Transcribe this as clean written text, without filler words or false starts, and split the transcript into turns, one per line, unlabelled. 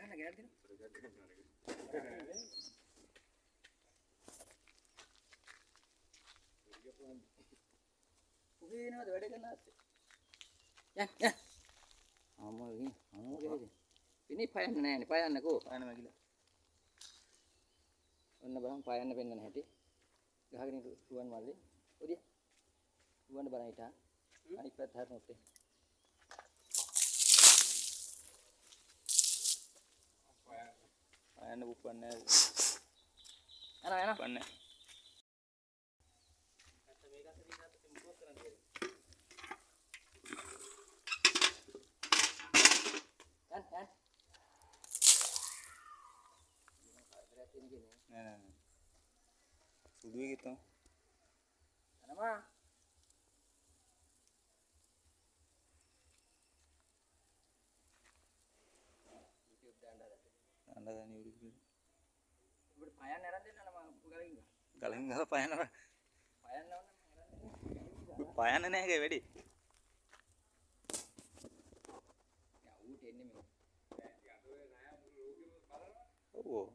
ගන්න ගෑල් දෙන්න. උගේ නේද වැඩ කරන්න ආත්තේ. යන්. අම්මගේ ඉනි පයන්න නෑනේ පයන්නකෝ. පයන්න මගිලා. ඔන්න බලන්න පයන්න පෙන්නන හැටි. ගහගෙන රුවන් මල්ලේ. ඔදිය. රුවන් බලන්න හිටා. අනිත් පැත්ත හරිනොත් ඒ. පයන්න උපන්නේ. යනවා. උපන්නේ. නෑ සුදුවේ ගිතම අනමා YouTube දාන්න YouTube ඔබට පයන්න අරන් දෙන්න අනමා ගලින් ගහ පයන්න ඕන පයන්න නෑ ඒකේ වැඩි යා ඌට එන්නේ මේ ඔව්